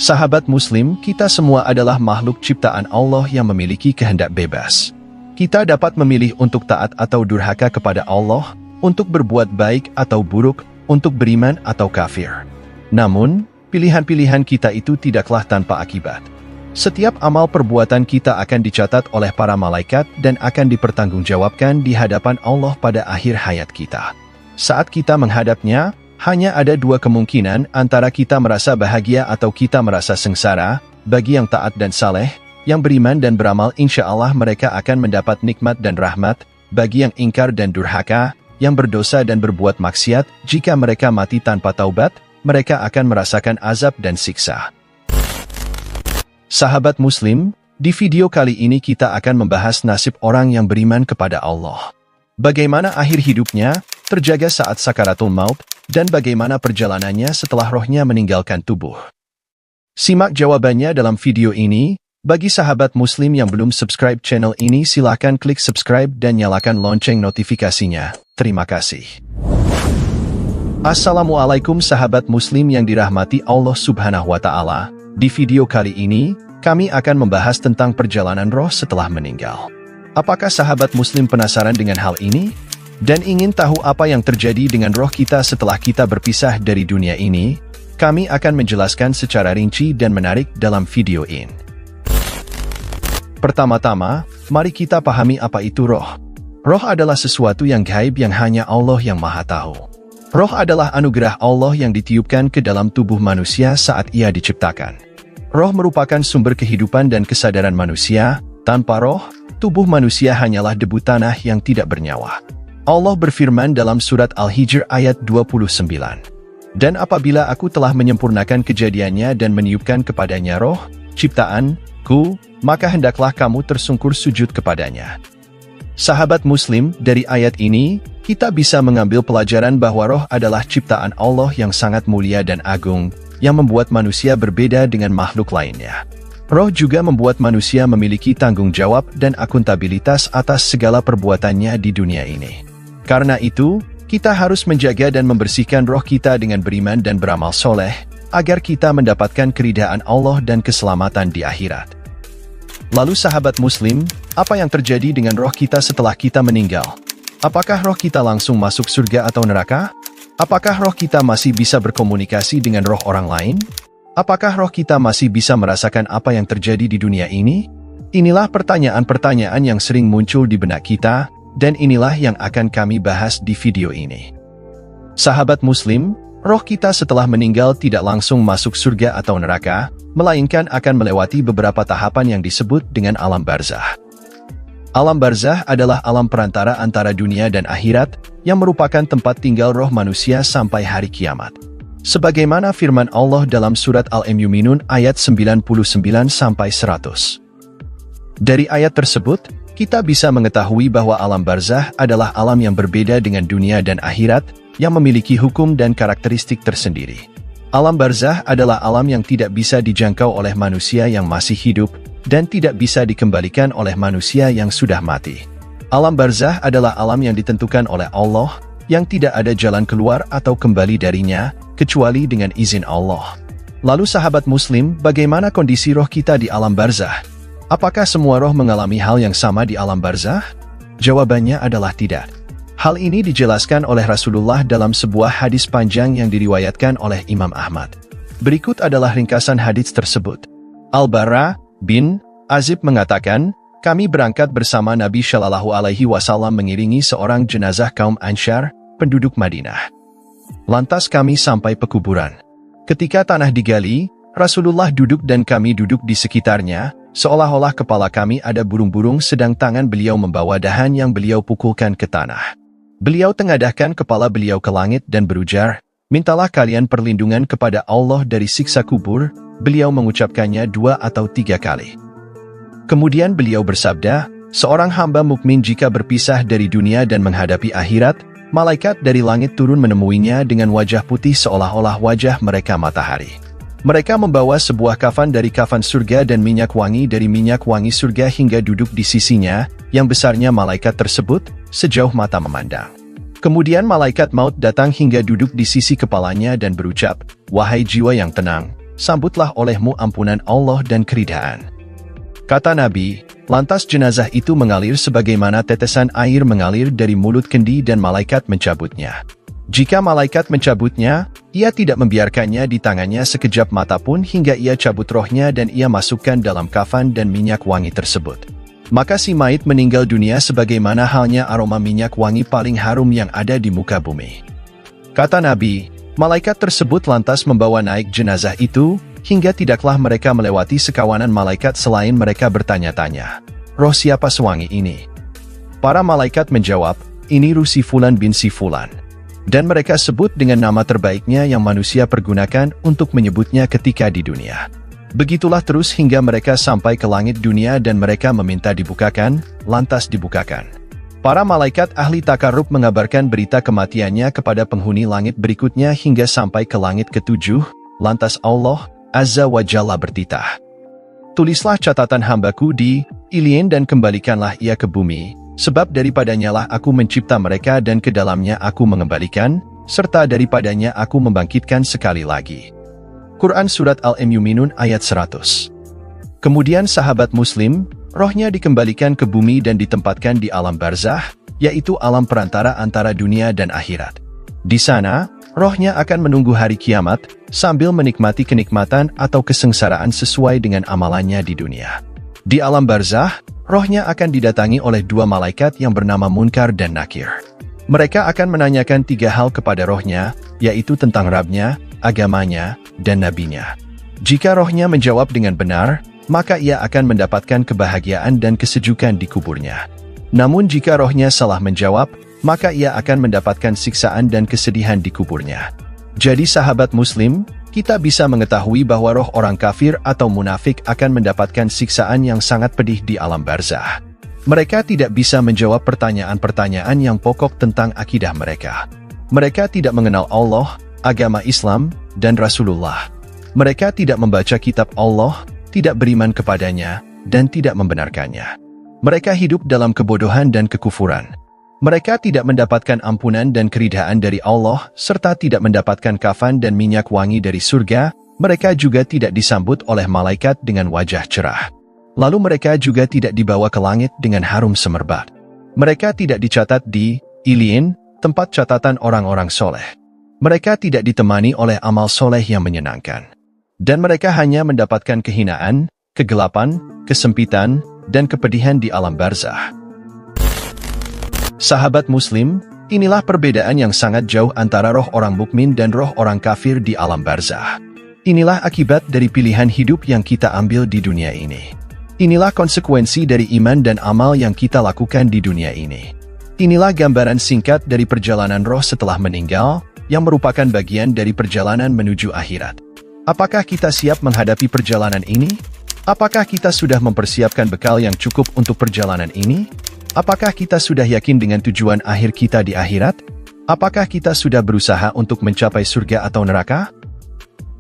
Sahabat Muslim, kita semua adalah makhluk ciptaan Allah yang memiliki kehendak bebas. Kita dapat memilih untuk taat atau durhaka kepada Allah, untuk berbuat baik atau buruk, untuk beriman atau kafir. Namun, pilihan-pilihan kita itu tidaklah tanpa akibat. Setiap amal perbuatan kita akan dicatat oleh para malaikat dan akan dipertanggungjawabkan di hadapan Allah pada akhir hayat kita. Saat kita menghadapnya, hanya ada dua kemungkinan antara kita merasa bahagia atau kita merasa sengsara. Bagi yang taat dan saleh, yang beriman dan beramal, insya Allah mereka akan mendapat nikmat dan rahmat. Bagi yang ingkar dan durhaka, yang berdosa dan berbuat maksiat, jika mereka mati tanpa taubat, mereka akan merasakan azab dan siksa. Sahabat Muslim, di video kali ini kita akan membahas nasib orang yang beriman kepada Allah. Bagaimana akhir hidupnya, terjaga saat sakaratul maut, dan bagaimana perjalanannya setelah rohnya meninggalkan tubuh. Simak jawabannya dalam video ini. Bagi sahabat Muslim yang belum subscribe channel ini, silakan klik subscribe dan nyalakan lonceng notifikasinya. Terima kasih. Assalamualaikum sahabat Muslim yang dirahmati Allah Subhanahu wa Ta'ala. Di video kali ini, kami akan membahas tentang perjalanan roh setelah meninggal. Apakah sahabat Muslim penasaran dengan hal ini? Dan ingin tahu apa yang terjadi dengan roh kita setelah kita berpisah dari dunia ini? Kami akan menjelaskan secara rinci dan menarik dalam video ini. Pertama-tama, mari kita pahami apa itu roh. Roh adalah sesuatu yang gaib yang hanya Allah yang Maha Tahu. Roh adalah anugerah Allah yang ditiupkan ke dalam tubuh manusia saat ia diciptakan. Roh merupakan sumber kehidupan dan kesadaran manusia. Tanpa roh, tubuh manusia hanyalah debu tanah yang tidak bernyawa. Allah berfirman dalam surat Al-Hijr ayat 29. Dan apabila aku telah menyempurnakan kejadiannya dan meniupkan kepadanya roh, ciptaanku, maka hendaklah kamu tersungkur sujud kepadanya. Sahabat Muslim, dari ayat ini, kita bisa mengambil pelajaran bahwa roh adalah ciptaan Allah yang sangat mulia dan agung, yang membuat manusia berbeda dengan makhluk lainnya. Roh juga membuat manusia memiliki tanggung jawab dan akuntabilitas atas segala perbuatannya di dunia ini. Karena itu, kita harus menjaga dan membersihkan roh kita dengan beriman dan beramal soleh, agar kita mendapatkan keridhaan Allah dan keselamatan di akhirat. Lalu sahabat Muslim, apa yang terjadi dengan roh kita setelah kita meninggal? Apakah roh kita langsung masuk surga atau neraka? Apakah roh kita masih bisa berkomunikasi dengan roh orang lain? Apakah roh kita masih bisa merasakan apa yang terjadi di dunia ini? Inilah pertanyaan-pertanyaan yang sering muncul di benak kita, dan inilah yang akan kami bahas di video ini. Sahabat Muslim, roh kita setelah meninggal tidak langsung masuk surga atau neraka, melainkan akan melewati beberapa tahapan yang disebut dengan alam barzah. Alam barzah adalah alam perantara antara dunia dan akhirat, yang merupakan tempat tinggal roh manusia sampai hari kiamat. Sebagaimana firman Allah dalam surat Al-Mu'minun ayat 99-100. Dari ayat tersebut, kita bisa mengetahui bahwa alam barzah adalah alam yang berbeda dengan dunia dan akhirat, yang memiliki hukum dan karakteristik tersendiri. Alam barzah adalah alam yang tidak bisa dijangkau oleh manusia yang masih hidup, dan tidak bisa dikembalikan oleh manusia yang sudah mati. Alam barzah adalah alam yang ditentukan oleh Allah, yang tidak ada jalan keluar atau kembali darinya, kecuali dengan izin Allah. Lalu sahabat Muslim, bagaimana kondisi roh kita di alam barzah? Apakah semua roh mengalami hal yang sama di alam barzah? Jawabannya adalah tidak. Hal ini dijelaskan oleh Rasulullah dalam sebuah hadis panjang yang diriwayatkan oleh Imam Ahmad. Berikut adalah ringkasan hadis tersebut. Al-Bara bin Azib mengatakan, kami berangkat bersama Nabi Shallallahu Alaihi Wasallam mengiringi seorang jenazah kaum Ansyar, penduduk Madinah. Lantas kami sampai pekuburan. Ketika tanah digali, Rasulullah duduk dan kami duduk di sekitarnya, seolah-olah kepala kami ada burung-burung sedang tangan beliau membawa dahan yang beliau pukulkan ke tanah. Beliau tengadahkan kepala beliau ke langit dan berujar, mintalah kalian perlindungan kepada Allah dari siksa kubur. Beliau mengucapkannya 2 atau 3 kali. Kemudian beliau bersabda, seorang hamba mukmin jika berpisah dari dunia dan menghadapi akhirat, malaikat dari langit turun menemuinya dengan wajah putih seolah-olah wajah mereka matahari. Mereka membawa sebuah kafan dari kafan surga dan minyak wangi dari minyak wangi surga hingga duduk di sisinya, yang besarnya malaikat tersebut, sejauh mata memandang. Kemudian malaikat maut datang hingga duduk di sisi kepalanya dan berucap, wahai jiwa yang tenang, sambutlah olehmu ampunan Allah dan keridhaan. Kata Nabi, lantas jenazah itu mengalir sebagaimana tetesan air mengalir dari mulut kendi dan malaikat mencabutnya. Jika malaikat mencabutnya, ia tidak membiarkannya di tangannya sekejap mata pun hingga ia cabut rohnya dan ia masukkan dalam kafan dan minyak wangi tersebut. Maka si mayit meninggal dunia sebagaimana halnya aroma minyak wangi paling harum yang ada di muka bumi. Kata Nabi, malaikat tersebut lantas membawa naik jenazah itu, hingga tidaklah mereka melewati sekawanan malaikat selain mereka bertanya-tanya, roh siapa sewangi ini? Para malaikat menjawab, ini ruh si Fulan bin si Fulan. Dan mereka sebut dengan nama terbaiknya yang manusia pergunakan untuk menyebutnya ketika di dunia. Begitulah terus hingga mereka sampai ke langit dunia dan mereka meminta dibukakan, lantas dibukakan. Para malaikat ahli takarrub mengabarkan berita kematiannya kepada penghuni langit berikutnya hingga sampai ke langit ketujuh, lantas Allah Azza wa Jalla bertitah. Tulislah catatan hambaku di Ilien dan kembalikanlah ia ke bumi, sebab daripadanya lah aku mencipta mereka dan ke dalamnya aku mengembalikan, serta daripadanya aku membangkitkan sekali lagi. Quran Surat Al-Mu'minun ayat 100. Kemudian sahabat muslim, rohnya dikembalikan ke bumi dan ditempatkan di alam barzah, yaitu alam perantara antara dunia dan akhirat. Di sana, rohnya akan menunggu hari kiamat, sambil menikmati kenikmatan atau kesengsaraan sesuai dengan amalannya di dunia. Di alam barzah, rohnya akan didatangi oleh dua malaikat yang bernama Munkar dan Nakir. Mereka akan menanyakan tiga hal kepada rohnya, yaitu tentang Rabbnya, agamanya, dan nabinya. Jika rohnya menjawab dengan benar, maka ia akan mendapatkan kebahagiaan dan kesejukan di kuburnya. Namun jika rohnya salah menjawab, maka ia akan mendapatkan siksaan dan kesedihan di kuburnya. Jadi sahabat muslim, kita bisa mengetahui bahwa roh orang kafir atau munafik akan mendapatkan siksaan yang sangat pedih di alam barzah. Mereka tidak bisa menjawab pertanyaan-pertanyaan yang pokok tentang akidah mereka. Mereka tidak mengenal Allah, agama Islam, dan Rasulullah. Mereka tidak membaca kitab Allah, tidak beriman kepadanya, dan tidak membenarkannya. Mereka hidup dalam kebodohan dan kekufuran. Mereka tidak mendapatkan ampunan dan keridhaan dari Allah, serta tidak mendapatkan kafan dan minyak wangi dari surga. Mereka juga tidak disambut oleh malaikat dengan wajah cerah. Lalu mereka juga tidak dibawa ke langit dengan harum semerbak. Mereka tidak dicatat di Ilien, tempat catatan orang-orang soleh. Mereka tidak ditemani oleh amal soleh yang menyenangkan. Dan mereka hanya mendapatkan kehinaan, kegelapan, kesempitan, dan kepedihan di alam barzah. Sahabat muslim, inilah perbedaan yang sangat jauh antara roh orang mukmin dan roh orang kafir di alam barzah. Inilah akibat dari pilihan hidup yang kita ambil di dunia ini. Inilah konsekuensi dari iman dan amal yang kita lakukan di dunia ini. Inilah gambaran singkat dari perjalanan roh setelah meninggal, yang merupakan bagian dari perjalanan menuju akhirat. Apakah kita siap menghadapi perjalanan ini? Apakah kita sudah mempersiapkan bekal yang cukup untuk perjalanan ini? Apakah kita sudah yakin dengan tujuan akhir kita di akhirat? Apakah kita sudah berusaha untuk mencapai surga atau neraka?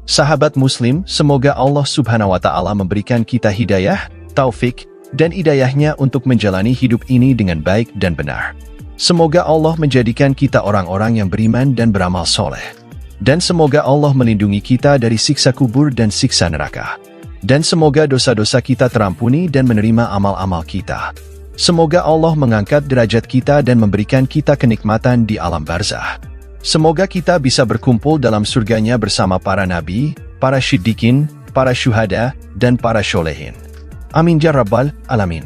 Sahabat muslim, semoga Allah Subhanahu wa Ta'ala memberikan kita hidayah, taufik, dan hidayahnya untuk menjalani hidup ini dengan baik dan benar. Semoga Allah menjadikan kita orang-orang yang beriman dan beramal soleh. Dan semoga Allah melindungi kita dari siksa kubur dan siksa neraka. Dan semoga dosa-dosa kita terampuni dan menerima amal-amal kita. Semoga Allah mengangkat derajat kita dan memberikan kita kenikmatan di alam barzah. Semoga kita bisa berkumpul dalam surganya bersama para nabi, para syiddiqin, para syuhada, dan para syolehin. Amin ya rabbal alamin.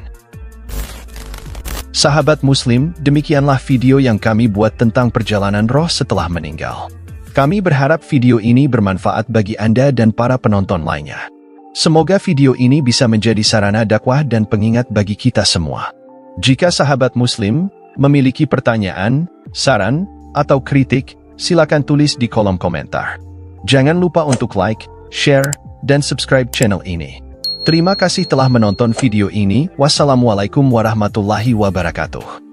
Sahabat muslim, demikianlah video yang kami buat tentang perjalanan roh setelah meninggal. Kami berharap video ini bermanfaat bagi Anda dan para penonton lainnya. Semoga video ini bisa menjadi sarana dakwah dan pengingat bagi kita semua. Jika sahabat muslim memiliki pertanyaan, saran, atau kritik, silakan tulis di kolom komentar. Jangan lupa untuk like, share, dan subscribe channel ini. Terima kasih telah menonton video ini. Wassalamualaikum warahmatullahi wabarakatuh.